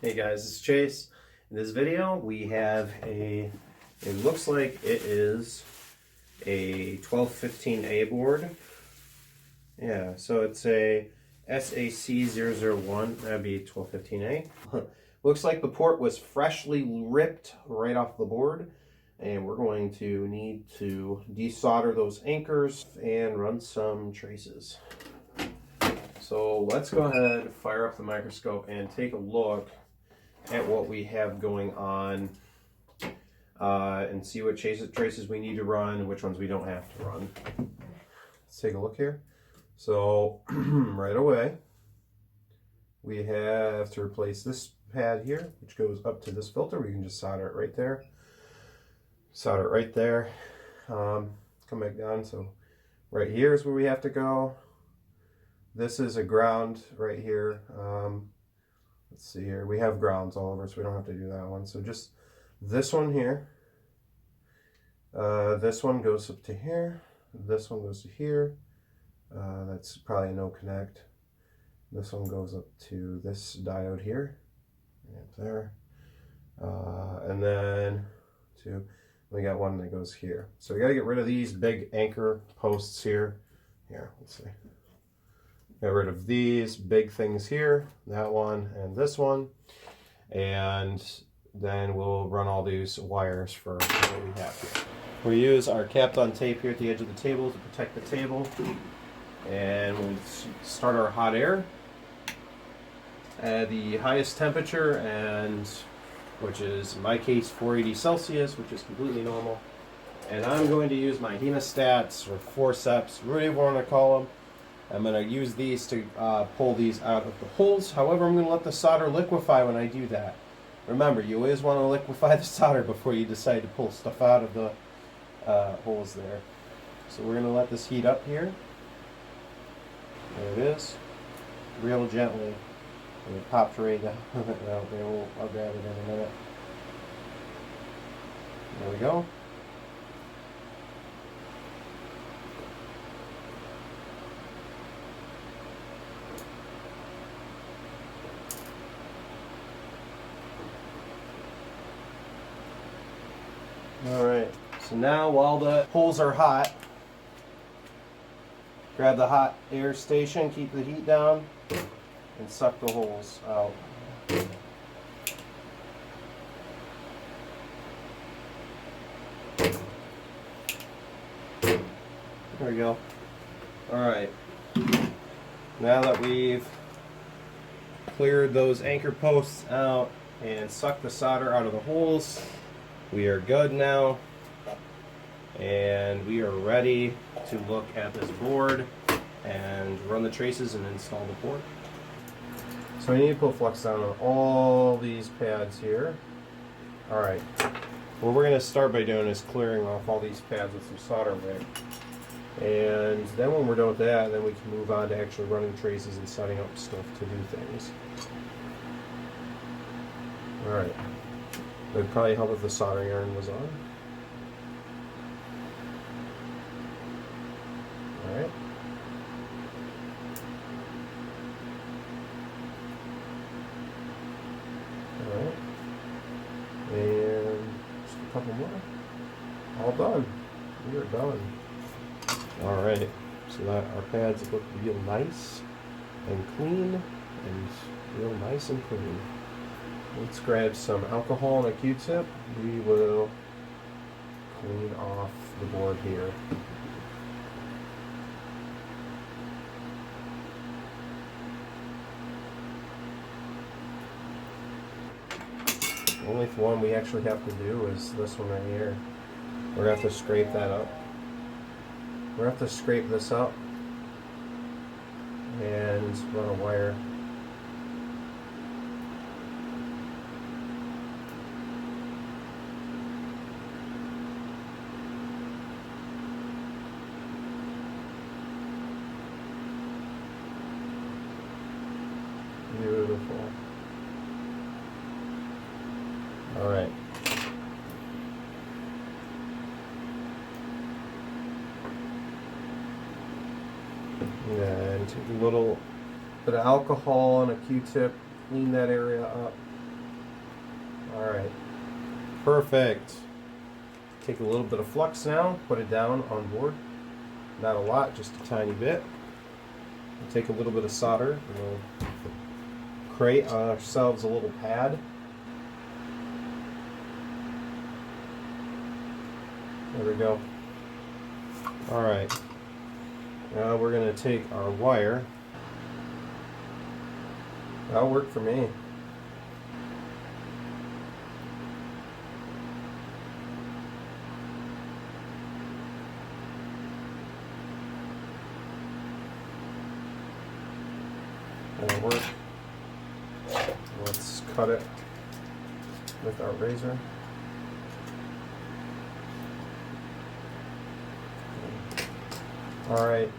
Hey guys, it's Chase. In this video we have it looks like it is a 1215A board. Yeah, so it's a SAC001, that'd be 1215A. Looks like the port was freshly ripped right off the board, and we're going to need to desolder those anchors and run some traces. So let's go ahead, fire up the microscope, and take a look at what we have going on and see what traces we need to run and which ones we don't have to run. Let's take a look here. So right away, we have to replace this pad here, which goes up to this filter. We can just solder it right there. Solder it right there. Come back down. So right here is where we have to go. This is a ground right here. Let's see here. We have grounds all over, so we don't have to do that one. So just this one here. This one goes up to here. This one goes to here. That's probably a no connect. This one goes up to this diode here. Right there. And then we got one that goes here. So we got to get rid of these big anchor posts here. Here, let's see. Get rid of these big things here, that one and this one, and then we'll run all these wires for what we have here. We use our Kapton tape here at the edge of the table to protect the table, and we'll start our hot air at the highest temperature, and which is in my case 480 Celsius, which is completely normal. And I'm going to use my hemostats or forceps, whatever you want to call them. I'm going to use these to pull these out of the holes. However, I'm going to let the solder liquefy when I do that. Remember, you always want to liquefy the solder before you decide to pull stuff out of the holes there. So we're going to let this heat up here. There it is. Real gently. And it popped right down. I'll grab it in a minute. There we go. Alright, so now while the holes are hot, grab the hot air station, keep the heat down, and suck the holes out. There we go. Alright, now that we've cleared those anchor posts out and sucked the solder out of the holes, we are good now, and we are ready to look at this board and run the traces and install the port. So we need to put flux down on all these pads here. Alright, what we're going to start by doing is clearing off all these pads with some solder wick. And then when we're done with that, then we can move on to actually running traces and setting up stuff to do things. Alright. It would probably help if the soldering iron was on. Alright. Alright. And just a couple more. All done. We are done. Alright. So that our pads look real nice and clean and real nice and clean. Let's grab some alcohol and a Q-tip. We will clean off the board here. The only one we actually have to do is this one right here. We're going to have to scrape that up. We're going to have to scrape this up and run a wire. Beautiful. All right. And take a little bit of alcohol and a Q-tip, clean that area up. Alright, perfect. Take a little bit of flux now, put it down on board. Not a lot, just a tiny bit. We'll take a little bit of solder, and we'll create ourselves a little pad. There we go. Alright, now we're going to take our wire. That'll work for me. That'll work. Let's cut it with our razor. Alright,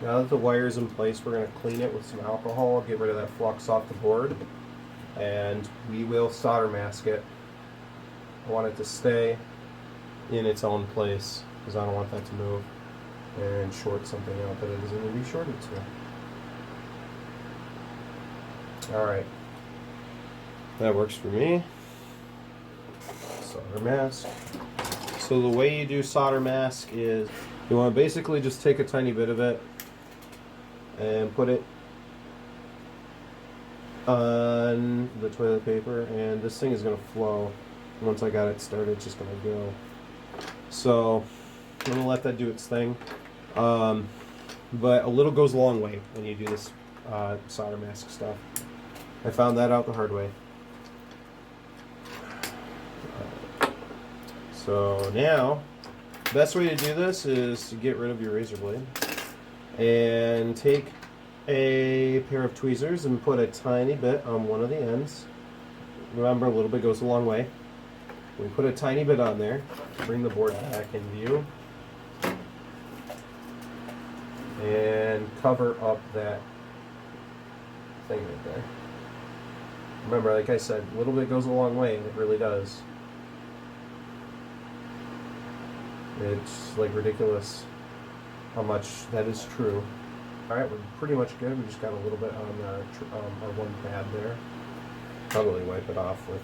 now that the wire is in place, we're going to clean it with some alcohol, get rid of that flux off the board, and we will solder mask it. I want it to stay in its own place because I don't want that to move and short something out that it isn't going to be shorted to. Alright, that works for me. Solder mask. So the way you do solder mask is you want to basically just take a tiny bit of it and put it on the toilet paper, and this thing is going to flow. Once I got it started, it's just going to go. So I'm going to let that do its thing. But a little goes a long way when you do this solder mask stuff. I found that out the hard way. So now, the best way to do this is to get rid of your razor blade and take a pair of tweezers and put a tiny bit on one of the ends. Remember, a little bit goes a long way. We put a tiny bit on there, bring the board back in view, and cover up that thing right there. Remember, like I said, a little bit goes a long way, and it really does. It's like ridiculous how much that is true. Alright, we're pretty much good. We just got a little bit on our one pad there. Probably wipe it off with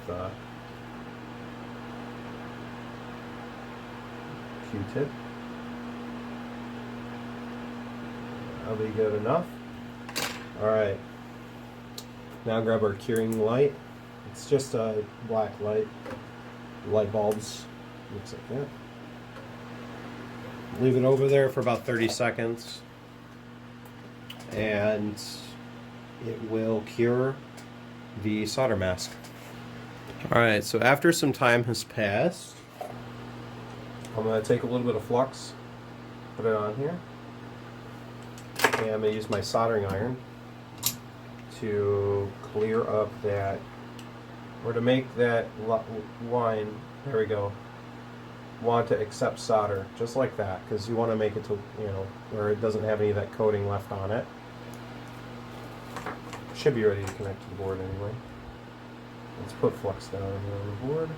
Q-tip. That'll be good enough. Alright. Now grab our curing light. It's just a black light. Light bulbs. Looks like that. Leave it over there for about 30 seconds and it will cure the solder mask. Alright, so after some time has passed, I'm going to take a little bit of flux, put it on here, and I'm going to use my soldering iron to clear up that, or to make that line, there we go, want to accept solder, just like that, because you want to make it to, you know, where it doesn't have any of that coating left on it. Should be ready to connect to the board anyway. Let's put flux down here on the board.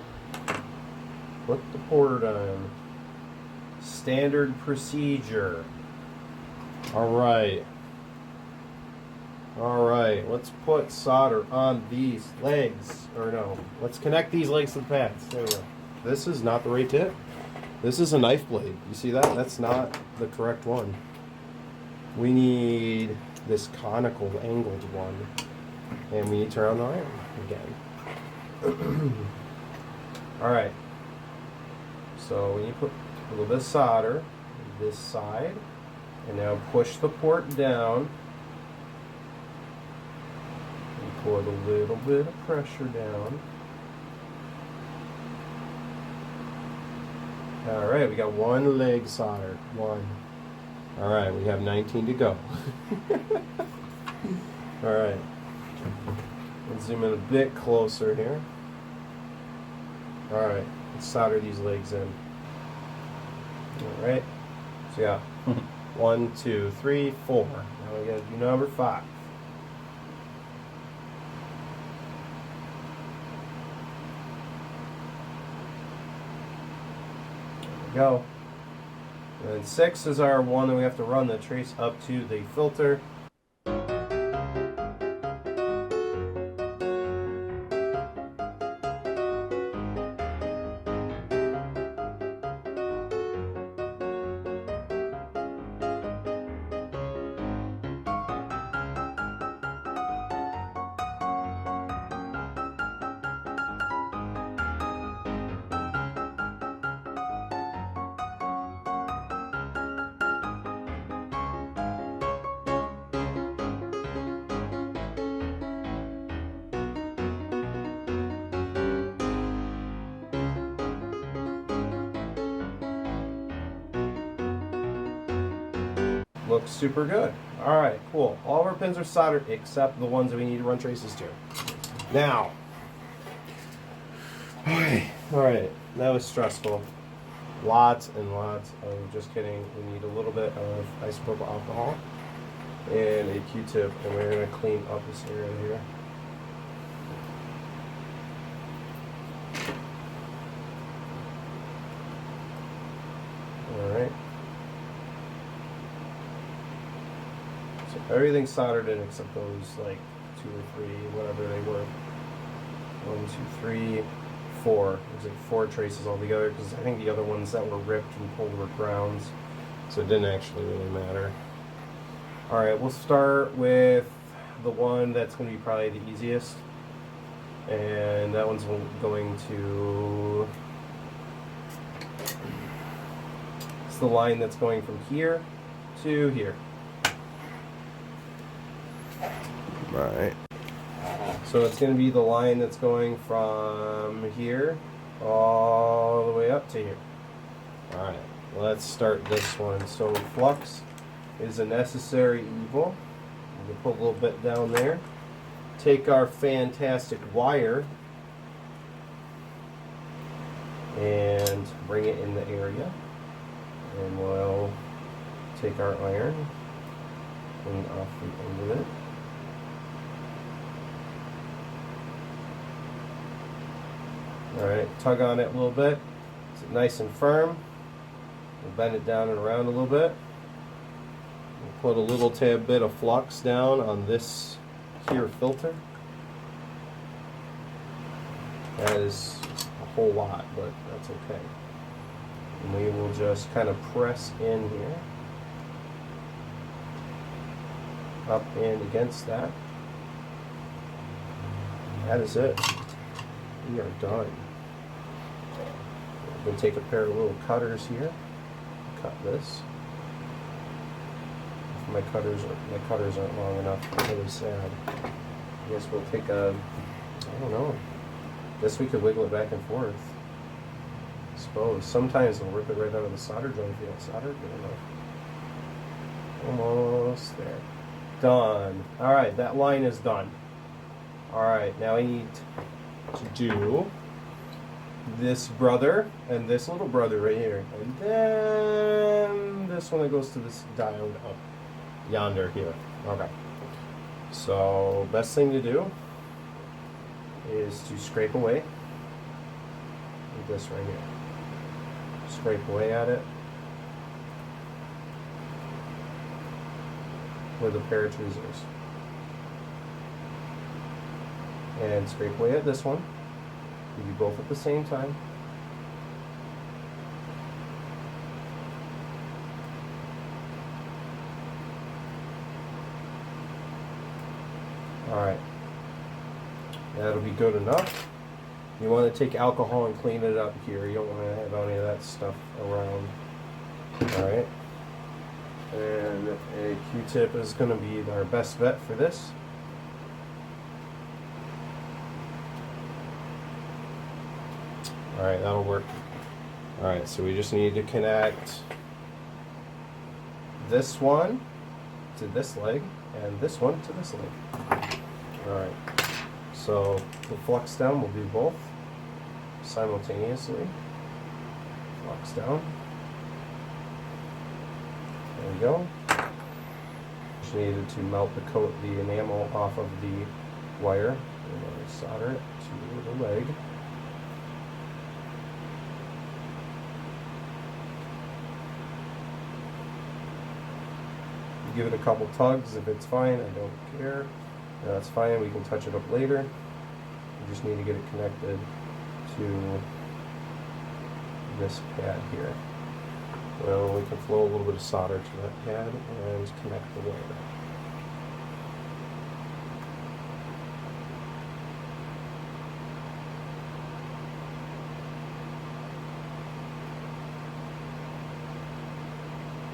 Put the board on. Standard procedure. Alright. Alright, let's put solder on these legs. Or no, let's connect these legs to the pads. There we go. This is not the right tip. This is a knife blade. You see that? That's not the correct one. We need this conical angled one. And we need to turn on the iron again. Alright. So we need to put a little bit of solder on this side. And now push the port down. And put a little bit of pressure down. Alright, we got one leg soldered. One. Alright, we have 19 to go. Alright. Let's zoom in a bit closer here. Alright, let's solder these legs in. Alright. So yeah. 1, 2, 3, 4. Now we gotta do number 5. Go. And then 6 is our one that we have to run the trace up to the filter. Looks super good. Alright, cool. All of our pins are soldered except the ones that we need to run traces to. Now, alright, that was stressful. Lots and lots of, just kidding, we need a little bit of isopropyl alcohol and a Q-tip, and we're going to clean up this area here. Alright. So everything's soldered in except those like 2 or 3, whatever they were. 1, 2, 3, 4. There's like 4 traces altogether because I think the other ones that were ripped and pulled were grounds, so it didn't actually really matter. Alright, we'll start with the one that's going to be probably the easiest, and that one's going to, it's the line that's going from here to here. Alright. So it's going to be the line that's going from here all the way up to here. Alright, let's start this one. So flux is a necessary evil. We'll put a little bit down there. Take our fantastic wire and bring it in the area. And we'll take our iron, clean off the end of it. Alright, tug on it a little bit. It's nice and firm. We'll bend it down and around a little bit. We'll put a little tad bit of flux down on this here filter. That is a whole lot, but that's okay. And we will just kind of press in here. Up and against that. That is it. We are done. We're going to take a pair of little cutters here. Cut this. If my cutters aren't long enough. I'm really sad. I guess we'll take a, I don't know. I guess we could wiggle it back and forth. I suppose. Sometimes we'll rip it right out of the solder joint if you don't solder good enough. Almost there. Done. Alright, that line is done. Alright, now I need to do this brother and this little brother right here, and then this one that goes to this diode up yonder here. Okay, so best thing to do is to scrape away with this right here. Scrape away at it with a pair of tweezers. And scrape away at this one. You do both at the same time. Alright. That'll be good enough. You want to take alcohol and clean it up here. You don't want to have any of that stuff around. Alright. And a Q-tip is going to be our best bet for this. Alright, that'll work. Alright, so we just need to connect this one to this leg and this one to this leg. Alright, so the flux down, we'll do both simultaneously. Flux down. There we go. Just needed to melt the enamel off of the wire. And then solder it to the leg. Give it a couple tugs. If it's fine, I don't care. No, that's fine. We can touch it up later. We just need to get it connected to this pad here. Well, we can flow a little bit of solder to that pad and connect the wire.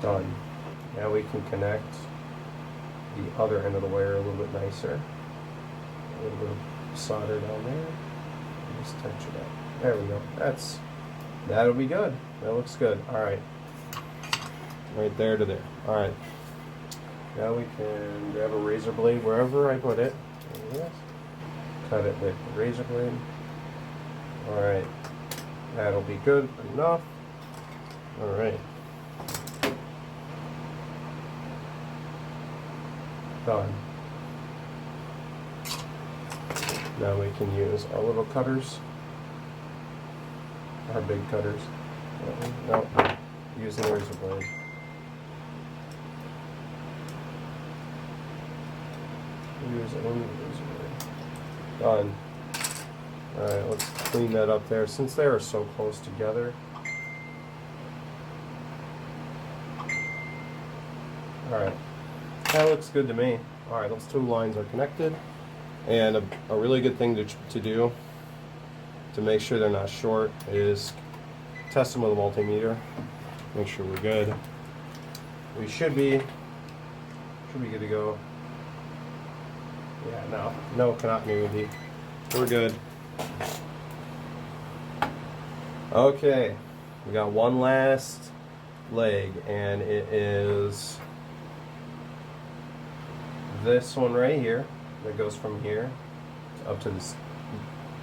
Done. Now we can connect the other end of the wire a little bit nicer. A little bit of solder down there. Just touch it up. There we go. That'll be good. That looks good. Alright. Right there to there. Alright. Now we can grab a razor blade wherever I put it. Yes. Cut it with the razor blade. Alright. That'll be good enough. Alright. Done. Now we can use our little cutters. Our big cutters. No, using the razor blade. Using the razor blade. Done. Alright, let's clean that up there since they are so close together. Alright, that looks good to me. Alright, those two lines are connected. And a really good thing to do to make sure they're not short is test them with a multimeter. Make sure we're good. We should be good to go. Yeah, no continuity. We're good. Okay, we got one last leg, and it is this one right here that goes from here up to this,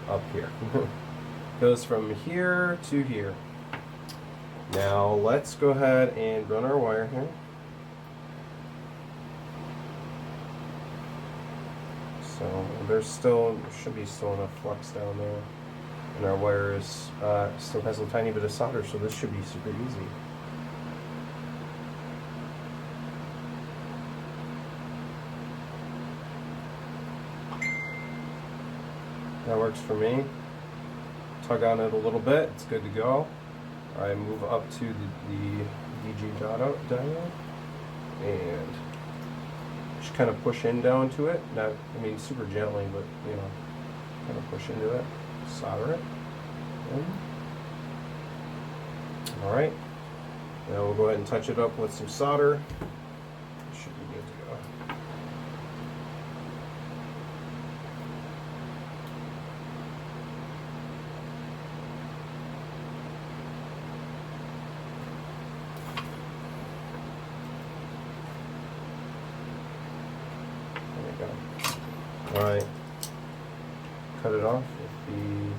up here. Goes from here to here. Now let's go ahead and run our wire here. So should be still enough flux down there, and our wire is still has a tiny bit of solder, so this should be super easy. That works for me. Tug on it a little bit, it's good to go. I move up to the DG diode and just kind of push in down to it. Not, I mean, super gently, but you know, kind of push into it, solder it. All right. Now we'll go ahead and touch it up with some solder. It should be good to go. Alright, cut it off with the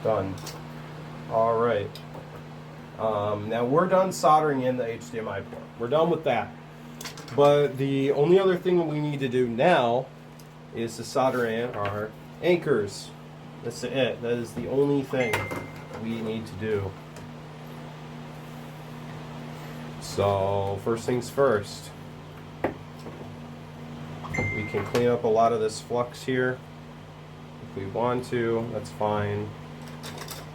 done. Alright, now we're done soldering in the HDMI port. We're done with that. But the only other thing we need to do now is to solder in our anchors. That's it. That is the only thing we need to do. So, first things first. We can clean up a lot of this flux here if we want to. That's fine.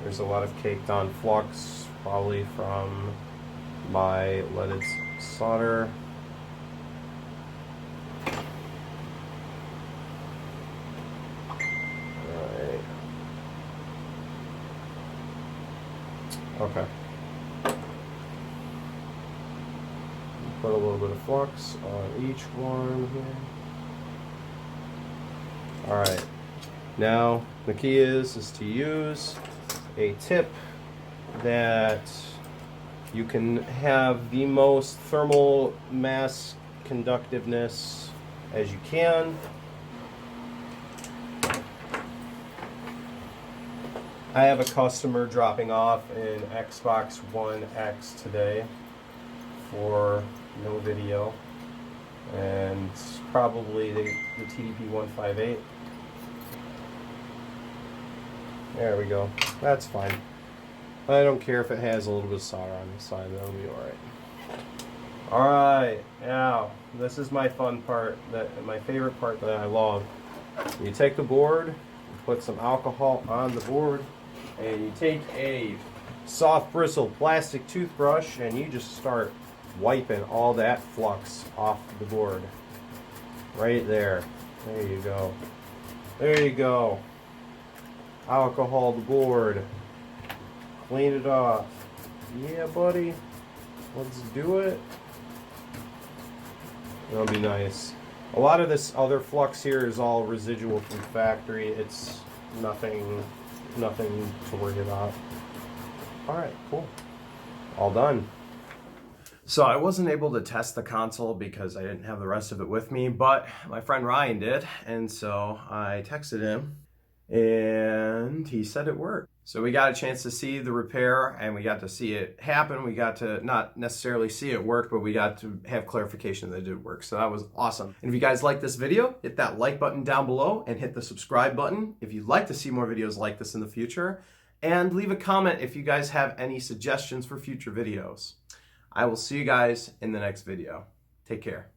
There's a lot of caked on flux, probably from my leaded solder. Alright. Okay. Put a little bit of flux on each one here. Alright, now the key is to use a tip that you can have the most thermal mass conductiveness as you can. I have a customer dropping off an Xbox One X today for no video, and probably the TDP 158. There we go. That's fine. I don't care if it has a little bit of solder on the side. That'll be alright. Alright, now this is my fun part, my favorite part that I love. You take the board, you put some alcohol on the board, and you take a soft bristle plastic toothbrush and you just start wiping all that flux off the board. Right there. There you go. There you go. Alcohol the board. Clean it off. Yeah, buddy. Let's do it. That'll be nice. A lot of this other flux here is all residual from factory. It's nothing to worry about. Alright, cool. All done. So I wasn't able to test the console because I didn't have the rest of it with me, but my friend Ryan did, and so I texted him and he said it worked. So we got a chance to see the repair and we got to see it happen. We got to not necessarily see it work, but we got to have clarification that it did work. So that was awesome. And if you guys like this video, hit that like button down below and hit the subscribe button if you'd like to see more videos like this in the future. And leave a comment if you guys have any suggestions for future videos. I will see you guys in the next video. Take care.